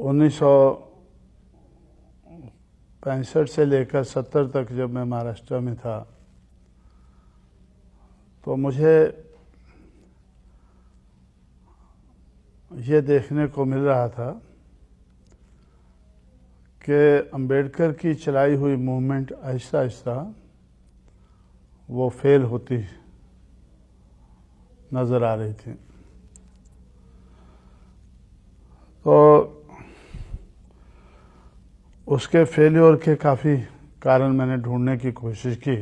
1965 से लेकर 70 तक जब मैं महाराष्ट्र में था तो मुझे ये देखने को मिल रहा था कि अंबेडकर की चलाई हुई मूवमेंट आहिस्ता आहिस्ता वो फेल होती नज़र आ रही थी। तो उसके फेल्योर के काफ़ी कारण मैंने ढूंढने की कोशिश की,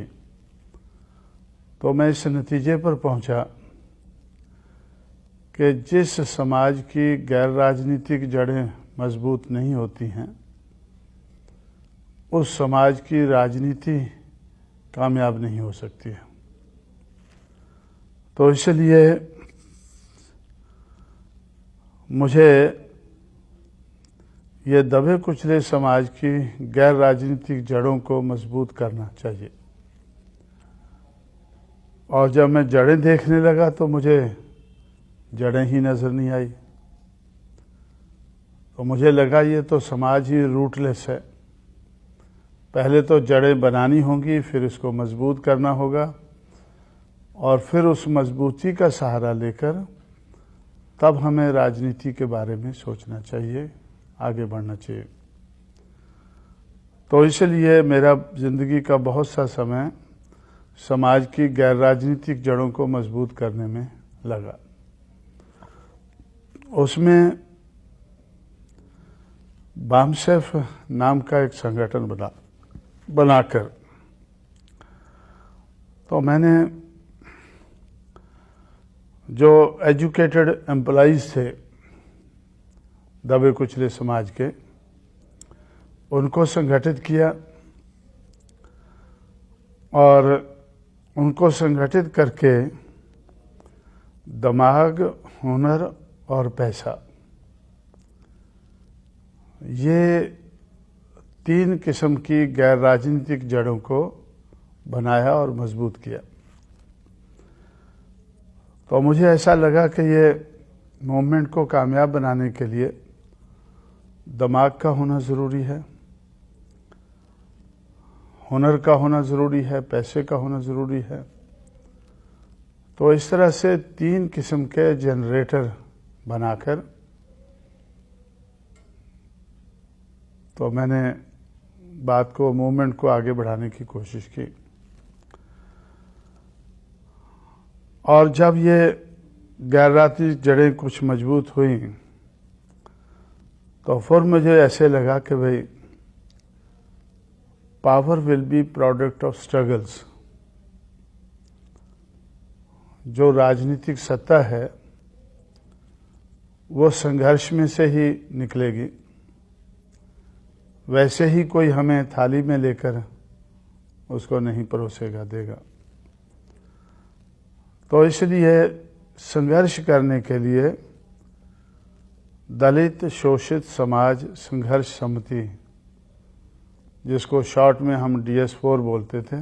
तो मैं इस नतीजे पर पहुंचा कि जिस समाज की गैर राजनीतिक जड़ें मजबूत नहीं होती हैं उस समाज की राजनीति कामयाब नहीं हो सकती है। तो इसलिए मुझे ये दबे कुचले समाज की गैर राजनीतिक जड़ों को मजबूत करना चाहिए। और जब मैं जड़ें देखने लगा तो मुझे जड़ें ही नज़र नहीं आई। तो मुझे लगा ये तो समाज ही रूटलेस है। पहले तो जड़ें बनानी होंगी, फिर इसको मजबूत करना होगा और फिर उस मजबूती का सहारा लेकर तब हमें राजनीति के बारे में सोचना चाहिए, आगे बढ़ना चाहिए। तो इसलिए मेरा ज़िंदगी का बहुत सा समय समाज की गैर राजनीतिक जड़ों को मजबूत करने में लगा। उसमें बामसेफ नाम का एक संगठन बनाकर तो मैंने जो एजुकेटेड एम्प्लॉइज़ थे दबे कुचले समाज के, उनको संगठित किया और उनको संगठित करके दिमाग, हुनर और पैसा, ये 3 किस्म की गैर राजनीतिक जड़ों को बनाया और मजबूत किया। तो मुझे ऐसा लगा कि ये मूवमेंट को कामयाब बनाने के लिए दिमाग का होना ज़रूरी है, हुनर का होना ज़रूरी है, पैसे का होना ज़रूरी है। तो इस तरह से 3 किस्म के जनरेटर बनाकर तो मैंने बात को, मूवमेंट को आगे बढ़ाने की कोशिश की। और जब ये गैर राजनीतिक जड़ें कुछ मजबूत हुई तो फिर मुझे ऐसे लगा कि भाई power will be product of struggles. जो राजनीतिक सत्ता है वो संघर्ष में से ही निकलेगी। वैसे ही कोई हमें थाली में लेकर उसको नहीं परोसेगा देगा। तो इसलिए संघर्ष करने के लिए दलित शोषित समाज संघर्ष समिति, जिसको शॉर्ट में हम DS4 बोलते थे,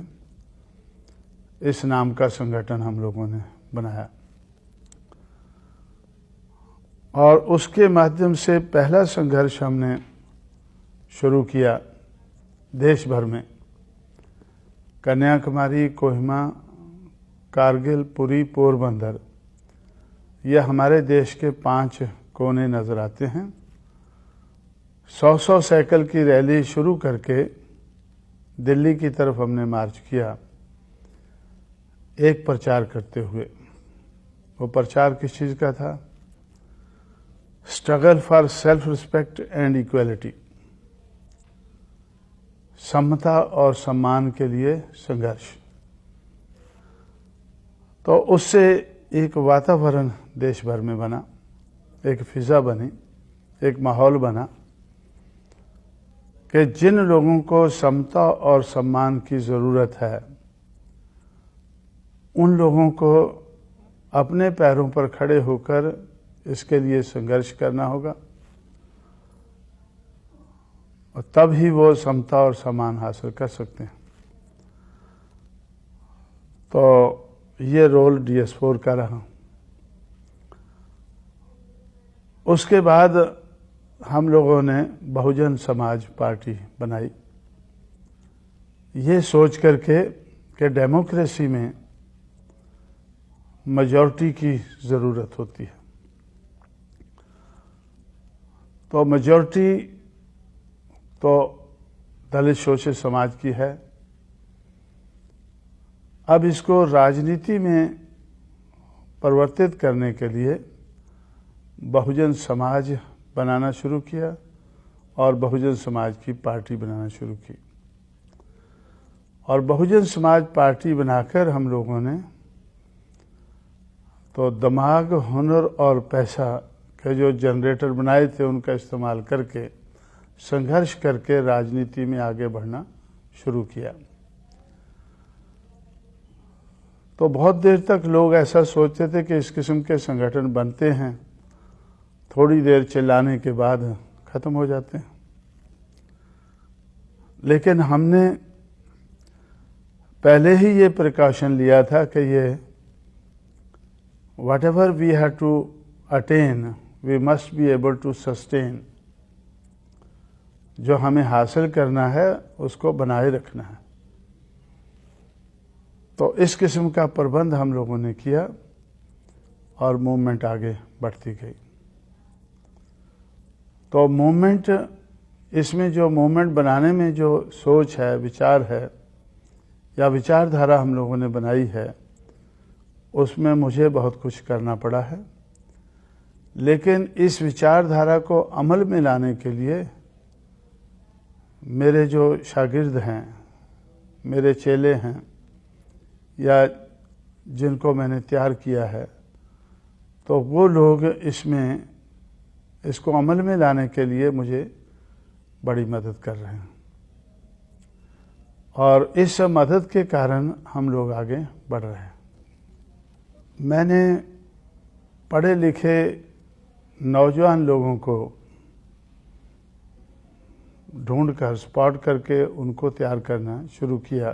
इस नाम का संगठन हम लोगों ने बनाया और उसके माध्यम से पहला संघर्ष हमने शुरू किया देश भर में। कन्याकुमारी, कोहिमा, कारगिल, पुरी, पोरबंदर, ये हमारे देश के 5 कोने नज़र आते हैं। 100 साइकिल की रैली शुरू करके दिल्ली की तरफ हमने मार्च किया एक प्रचार करते हुए। वो प्रचार किस चीज़ का था? Struggle for self respect and equality, समता और सम्मान के लिए संघर्ष। तो उससे एक वातावरण देश भर में बना, एक फिजा बनी, एक माहौल बना कि जिन लोगों को समता और सम्मान की ज़रूरत है उन लोगों को अपने पैरों पर खड़े होकर इसके लिए संघर्ष करना होगा और तब ही वो समता और सम्मान हासिल कर सकते हैं। तो ये रोल DS4 का रहा। उसके बाद हम लोगों ने बहुजन समाज पार्टी बनाई, ये सोच करके कि डेमोक्रेसी में मेजॉरिटी की ज़रूरत होती है। तो मेजॉरिटी तो दलित शोषित समाज की है। अब इसको राजनीति में परिवर्तित करने के लिए बहुजन समाज बनाना शुरू किया और बहुजन समाज की पार्टी बनाना शुरू की। और बहुजन समाज पार्टी बनाकर हम लोगों ने तो दिमाग, हुनर और पैसा के जो जनरेटर बनाए थे उनका इस्तेमाल करके संघर्ष करके राजनीति में आगे बढ़ना शुरू किया। तो बहुत देर तक लोग ऐसा सोचते थे कि इस किस्म के संगठन बनते हैं, थोड़ी देर चिल्लाने के बाद खत्म हो जाते हैं। लेकिन हमने पहले ही ये प्रिकॉशन लिया था कि ये whatever we have to attain, we must be able to sustain। जो हमें हासिल करना है उसको बनाए रखना है। तो इस किस्म का प्रबंध हम लोगों ने किया और मूवमेंट आगे बढ़ती गई। तो मूवमेंट, इसमें जो मूवमेंट बनाने में जो सोच है, विचार है या विचारधारा हम लोगों ने बनाई है, उसमें मुझे बहुत कुछ करना पड़ा है। लेकिन इस विचारधारा को अमल में लाने के लिए मेरे जो शागिर्द हैं, मेरे चेले हैं या जिनको मैंने तैयार किया है, तो वो लोग इसको अमल में लाने के लिए मुझे बड़ी मदद कर रहे हैं। और इस मदद के कारण हम लोग आगे बढ़ रहे हैं। मैंने पढ़े लिखे नौजवान लोगों को ढूंढकर, स्पॉट करके उनको तैयार करना शुरू किया।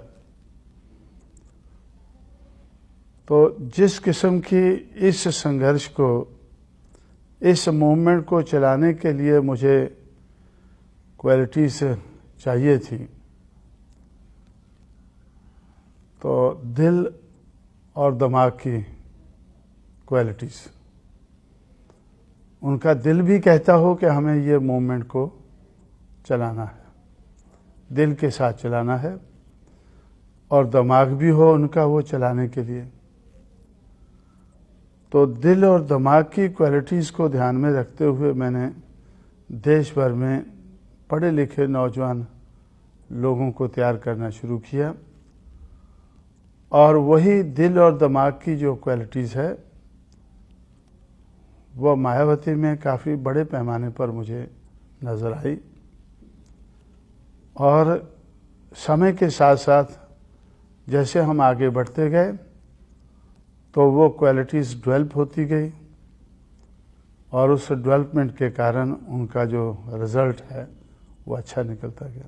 तो जिस किस्म की इस संघर्ष को, इस मूवमेंट को चलाने के लिए मुझे क्वालिटीज चाहिए थी, तो दिल और दिमाग की क्वालिटीज, उनका दिल भी कहता हो कि हमें ये मूवमेंट को चलाना है, दिल के साथ चलाना है, और दिमाग भी हो उनका वो चलाने के लिए। तो दिल और दिमाग की क्वालिटीज़ को ध्यान में रखते हुए मैंने देश भर में पढ़े लिखे नौजवान लोगों को तैयार करना शुरू किया। और वही दिल और दिमाग की जो क्वालिटीज़ है वो मायावती में काफ़ी बड़े पैमाने पर मुझे नज़र आई। और समय के साथ साथ जैसे हम आगे बढ़ते गए तो वो क्वालिटीज़ डेवलप होती गई और उस डेवलपमेंट के कारण उनका जो रिज़ल्ट है वो अच्छा निकलता गया।